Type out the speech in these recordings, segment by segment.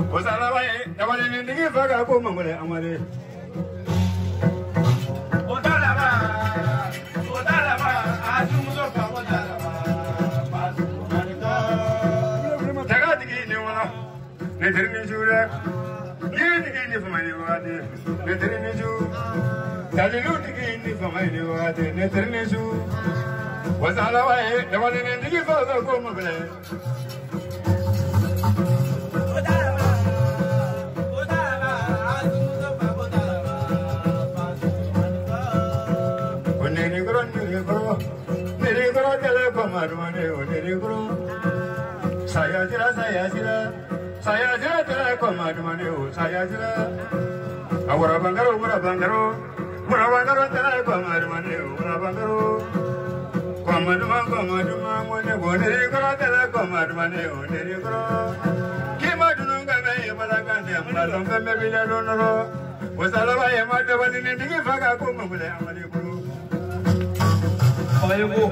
Osalawa tabale ndigi faga ko mangole amale Odalaba azumuzo fa odalaba basu marika Tagatigi ni wala ne terni jura Yini ni famani wade ne terni ju Dalilu digi ni famani wade ne terni ju Osalawa tabale ndigi faga ko mangole Saya jira komadu maneo saya jira awara bangaro tera komadu maneo komadu mone bonere koro tera komadu maneo nere koro kimadu nunga me balagande amla longa me bila donoro wasalawa yamade wani ndigi faga ko mangule amale koro Ayubu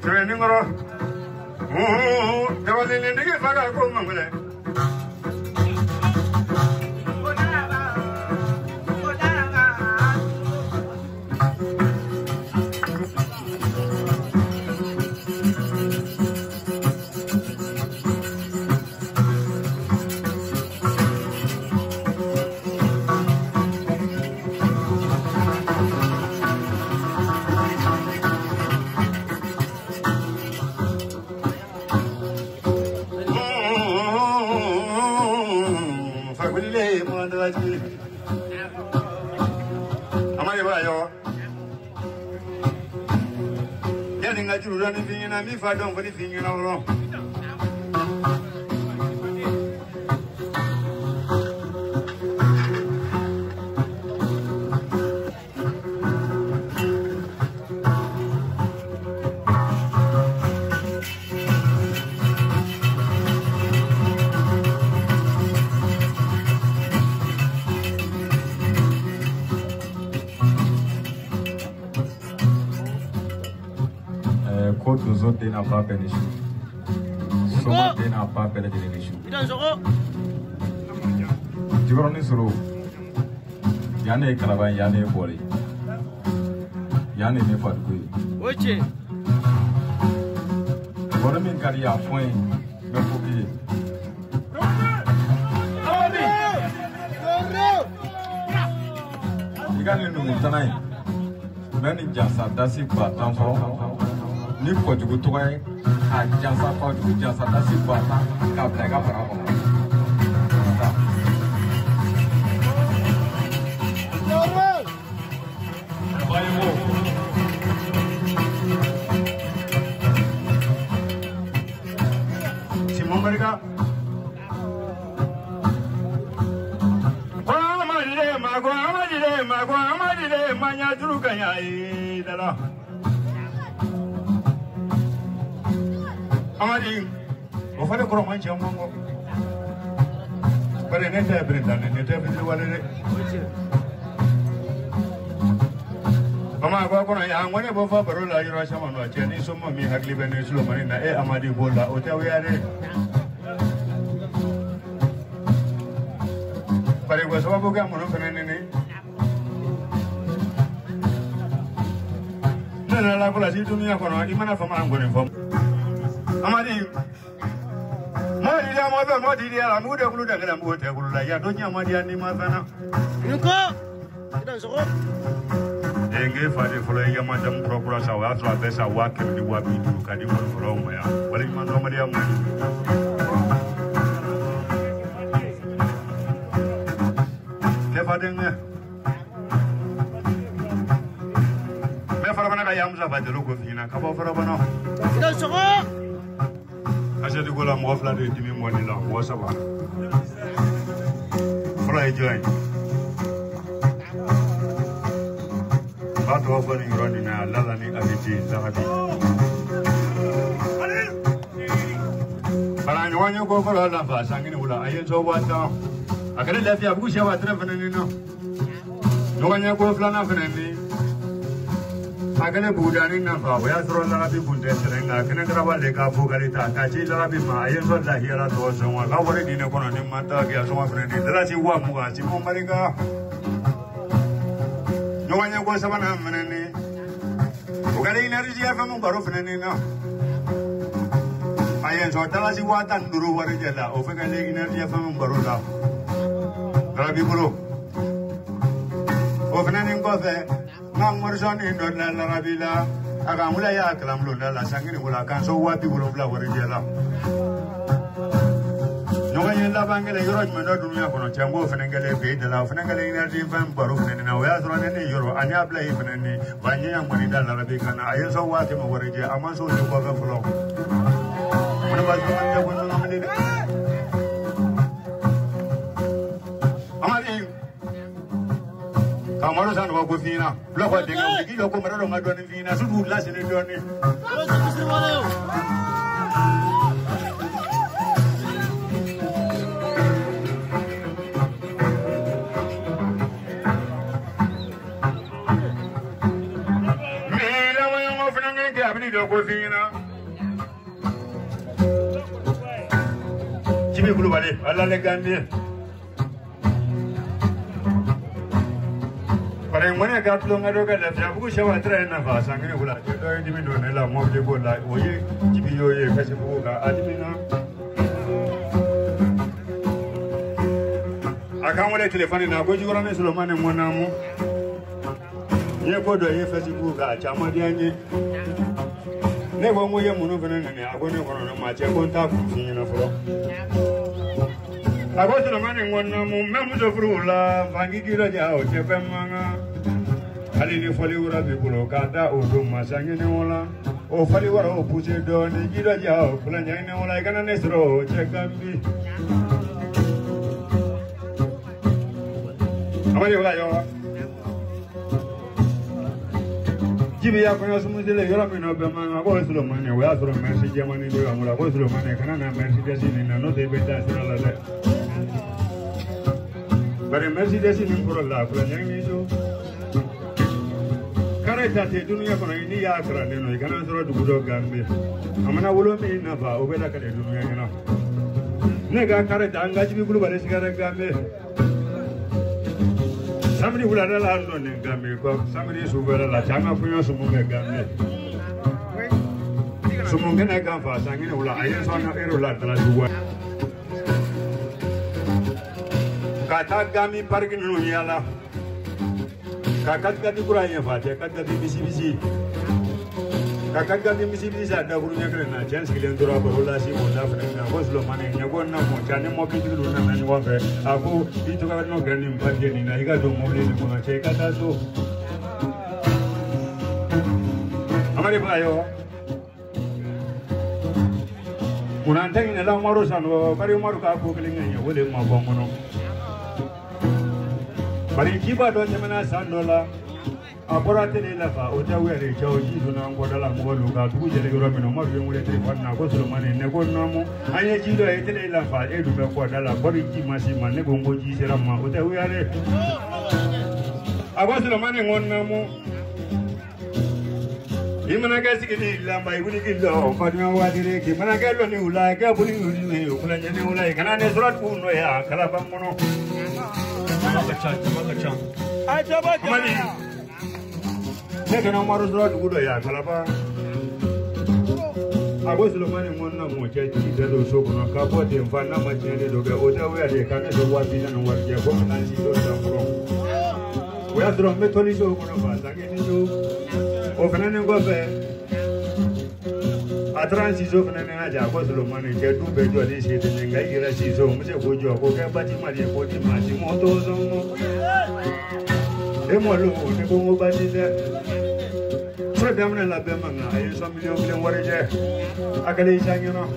Training or there was in the nigga faga ko mangule Mi fa don for the thing you know. They n'a pas perdu. Souvent, they n'a pas perdu les choses. Tu vois, on est sur l'eau. Yanné Calaban, Yanné Boli. Yanné n'est pas de couille. Ok. Voilà, mais quand il y a un point, il faut oublier. Il gagne le montant. Même il y a ça, d'assez pas tant fort. Ni ko jugu toy a jansa ko jugu jansa ta si bata ka blega para ko Simon Berga Amadile manya juru kanya dala Amadi, o fane koro manche mongo. Bare nete brinda nete brinda wale. Mama ko na ya ngone bo fa baro la yiro sama no ache ni somo mi hakli bene sulo mari na Amadi bola o te wiare. Bare ko so bo ga mono fene ni. Na la ko la si dunia ko no imana fa ma ngone fo. Amadi Modi dia la muda kulu dah kelam buat kulu lah ya donya Amadi ani mana? Nuko kita sokok. Enge fadi follow ya macam procura sawa atau abesa wakil di wabi dulu kadi follow ya. Balik mana Amadi amu. Kefadengnya. Me follow mana kaya amza fadi lugu fina kabo follow mana? Kita sokok. Asa di gola mo fla de dimi mo ni la wo sa ba fly join ba to fa ni roni na la la ni abiti zahabi bara ni wanyo ko ko la ba sangini wala ayen so wa ta akale lafiya bu she wa tra fa ni no no wanyo ko fla na fa ni agane budani na ba ya soro la bi bunde serenga kene graba le ka bugalita ka chi la bi ma ayen so la hiera to so wa ka wore dine kono ni mata ga so ma freni dala chi wa mu ga chi mo maringa no wanya go sabana menene bugali energy ya famu baro freni na ayen so dala chi wa tan duru wore jela o fe ga le energy ya famu baro la dala bi bro o freni ko fe Mang Morrison in the Lavila, Agamula, Clamula, Sangula, Canso, what people of Lavarilla. No one in Lavangale, Yorkman, not doing up on a Chambo, Fenangale, paid the Law, Fenangale, Energy, Van Baruch, and now we are running in Euro, and I play even any Vanya Monida Larabic, and I also want him over here. I'm also the cover flow. When I was nominated, Kamaro san wa ko fina lo ko de ngi lo ko maro ma doni fina su du la sene doni mi la wa mo fina ngi abni lo ko fina jibe kulu bale alla le gambie Pare mone gatlo ngado ga la jabu shawa tra na fa sangene hula do dimi do ne la mo de go la oye jibi yo ye kasi bu ga adimi na aka mo le telephone na go jura ne Solomon mo na mo ye ko do ye Facebook ga chama di anye ne go mo ye mo no fene ne ago ne ko no ma che ko nta ku fi na fro Ago Solomon mo na mo memu do frula vangi gira ja o che pemanga Ali ni fali ura bibulo kata odo masangene wala o fali wara o puse do ni gira ja o kula nyane wala kana nesro che gambi Amari wala yo Jibi ya kono sumu dele yora mi no be manga ko Solomon ne wa soro merci jamani do amula ko Solomon ne kana na merci desini na no de beta sira la le Bare merci desini pour la kula nyane jo Kareta dunia kono ini ya akra neno ikana soro dugudo gambe amana wolo mi na ba obela kale dunia ina nega kareta angaji bi bulu bare sigara gambe samedi wula la ando ne gambe ko samedi suvera la changa funyo sumunga gambe sumunga na gamba sangine wula ayen sona ero la tala duwa kata gami parkin no yala Kakak kami kurangnya Fatih, kakak kami misi-misi. Kakak kami misi-misi ada gurunya kena chance kalian turun berulasi muda, karena aku sebelum mana ni aku nak mau cari mau pergi dulu nak nanya apa. Aku itu kan nak ganti empat jenis, nah ikat tu mau beli mau cek kata tu. Amari payo. Unanteng ini lah marusan, baru maru aku kelinganya, boleh mau bangun. Bari kiba do jamana sandola apora tele la fa o tawere chawji duna ngodala ngolo ga tu jele yoro mino ma bi ngule telefon na ko Solomon ne ko nomu anye ji do e tele la fa e du be ko dala bari ji masi man ne gongo ji sera ma o tawere aba Solomon ngon namu imana ga sigini la mai buni killo fadima wadire ki mana ga lo ni ula ga buni ni kula jene ula kana ne surat ku no ya kala bamuno Macam. Ay coba Mani. Saya kena marus surat kuda ya kalapa. Aku Solomon mon na mo cai ti dalo so kono ka po de mfana ma chene do ga o ta we de kana do wa bi na no wa ya ko na si do da pro. We adro me toli so kono ba ta ke ni so. O kana ne go be. Atran si so kana ne na ja ko Solomon ke du be jo de se de ngai ira si so mu se ko jo ko ke ba ti ma de ko ti ma ti mo to so mo. Emo lo ne ko mo ba ti de. So damne la be manga ay so million wari je. Akale ishangi no.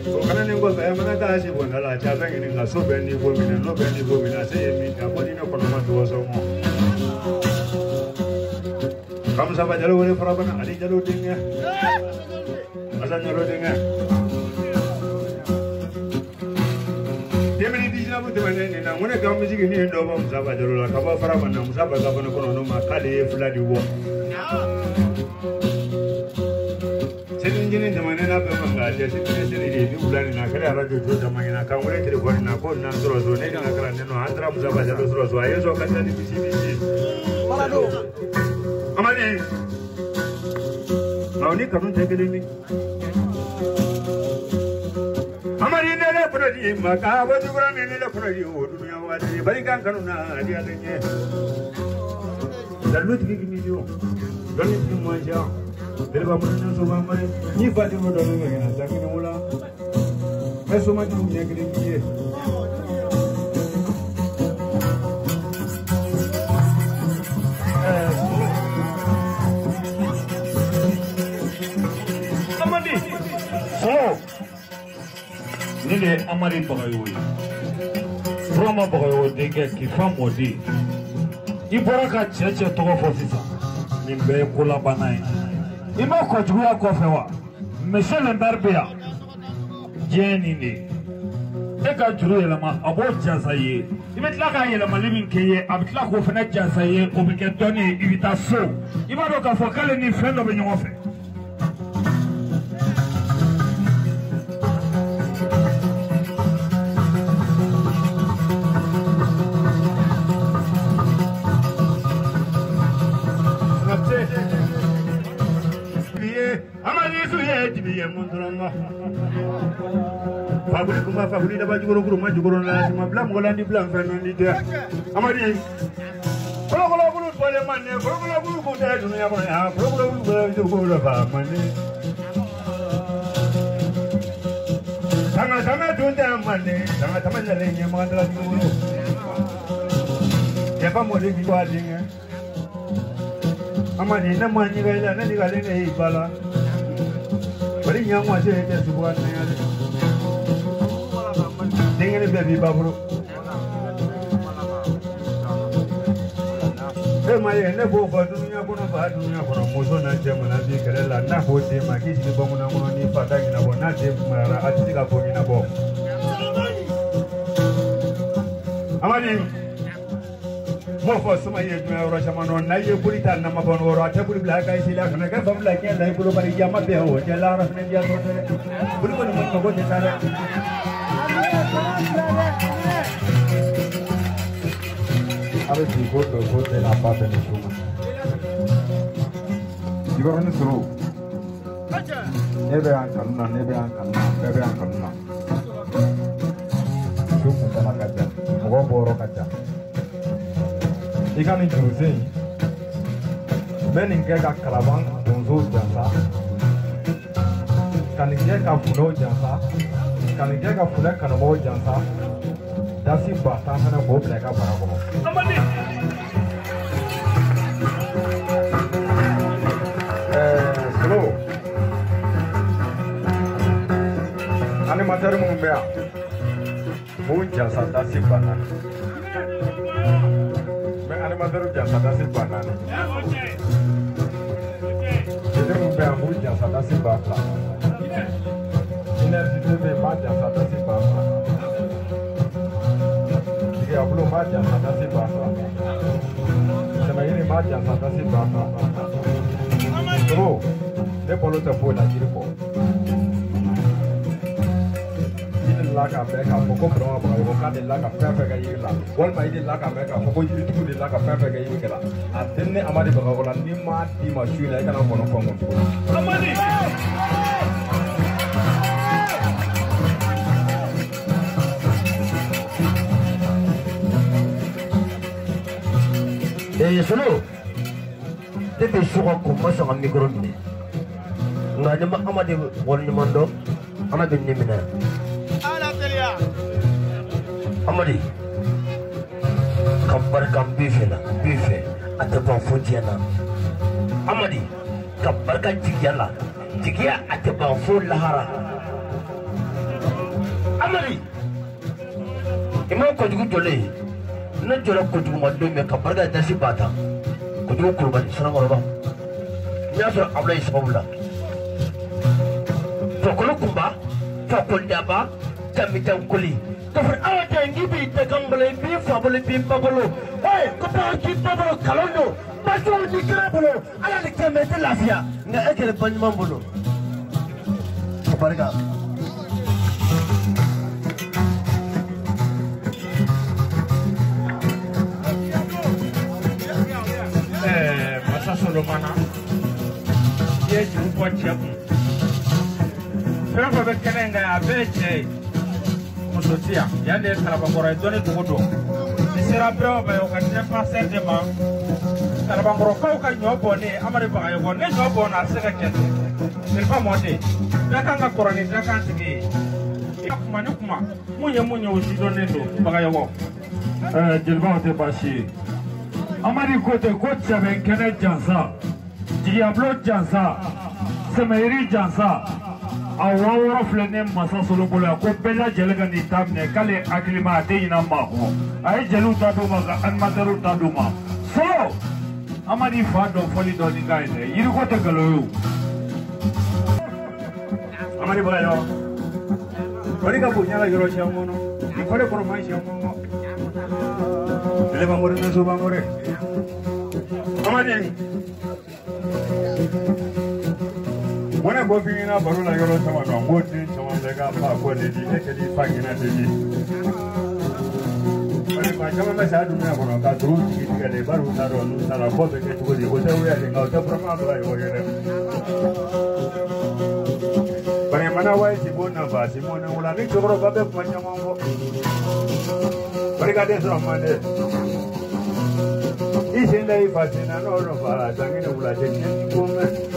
So kana ne go be mana ta si bona la cha be ni la so be ni go mi no be ni go mi na se mi ka ko ni no ko ma to so mo. Kamu sahabat jalur boleh perabana, adik jalur dingnya. Asal jalur dingnya. Dia beri di sini na mutu manene na ngone ka muziki ni ndo ba musaba jalola ka ba fara bana musaba ka bana kono no makale fuladi wo sedin jinin da manena ba manga je sedin sedin di bulani na kare radio to da manena kan wure telefoni na ko na suro zo ne kan kala ne no andra musaba jalo suro zo ayeso ka tani bisi malado amani Mauni kanun tegele ni amari ne le prodi maka wadu brane ne le prodi o dunya wadi bari kan kanun na dia lenye dalut gi mi dio dalut gi mo ja bele ba mo na so ba mari ni fati mo do ne na sa ki mo la eso ma du ne gele gi Nile amari bagayoyi Roma bagayoyi denge kifa modi Ibora ka cheche togo fosisa Nimbe kula banai Ima kwa juya kofewa Michelle Mberbea Jeni ni Eka juru yelama abo jasa ye Imetlaka yelama living keye Abitlaka ufena jasa ye Ubike doni ibita so Ima doka fokale ni fendo benyongofe Fabuli kuma fabuli da ba jugoro guru ma jugoro la ma blam golandi blam fa non dite amadi kolo guru tole manne kolo guru ko da dunya ko ya kolo guru jugoro ba manne tanga dunta manne tanga tamalla le nya ma dala jugoro ya pa mo de bi wa dinga amadi na manni ga ila na diga le ne bala bari nya mo je te subwa na ya Dengene baby babro. Maye ne bo fa dunya kono ba dunya kono mozo na je mana bi kelela na ho te ma ki ji bo muna mono ni fa da gina bo na te mara ati ga bo gina bo. Amani mo fa suma ye dunya ro chama no na ye burita na ma bon ro ate buri bla ka isila kana ka bam la ke dai bulo bari jama be ho te la ra ne dia to te buri ko ni mo ko te sare avec du vote de la part de nous. Tu vas venir sur où? Nebe en Kanuna, nebe en Kanuna, nebe en Kanuna. Tu peux pas la cacher. On va boire au cacher. Et quand il joue, ben il y a un caravan, on joue dans ça. Quand il y a un foulot dans ça, quand il y a un foulot canabo dans ça. Dasi bata sana bo bleka para ko. Amani. Slow. Ani mater mo mbea. Muja sa dasi bata. Me ani mater jasa dasi bata. Jadi mo mbea muja sa dasi bata. Ina sitebe maja sa dasi bata. Ablo maja sadasi basa. Sema ini maja sadasi basa. Bro, de polo te pula jiriko. Ini laga beka poko bro apa ko ka de laga pepe ga yila. Wal ma ini laga beka poko jiri tu de laga pepe ga yila. Atenne amadi baka ko ni ma di ma shula kana kono kongo. Amadi. Solo, tapi suka kumas sama mikro ni. Nggak ada mak di warna mando, amat ini mana? Amadi, kabar kambife na, bife, atau bangfujian na. Amadi, kabar kan jigiala, jigia atau bangful lahara. Amadi, imam kau juga joleh. Na jora kutubu madu me kabarga dasi bata kutubu kurban sana ngoroba nya so ablay sabula to kolo kumba to kol daba kamitan kuli kafir awata ngibi ta kambale bi fabule bi babolo ko ta ki babolo kalondo baso ni krabolo ala ni kemete lafiya nga ekele banman bolo barka masa solomana ye ju ko cheku Franco Bekenga ya beche musotia yande tarabangora doni dugodo sera bro ba yo kan passer de ma tarabangora ko ka nyobo ni amari ba yo ne nyobo na sega kete silfa mode dakanga korani dakanga tigi kuma munye usido nendo ba yo jilba te bashi amari kote kocha Benkene jansa Diablo jansa Semeiri jansa awawara filene masa solobolo ko bela jelega ni tamne kale aklima de ina maho ay jelu taduma ga anmadaru taduma so amari fado foli do ni gaide yiri ko te galoyo amari bayo bari ka bunya la yoro chamono ni kore ko mai chamono le bangore na so bangore amari When I go in a barrel, I go to someone wood, someone like a park when they did fucking at the But my government had to never got through to get a barrel on Sarah to get to the hotel wearing out of But I'm otherwise, he won't have us. He won't have to go over the Panyamongo. But I got this on Monday. He's in the fashion and all of us. I'm going to let it woman.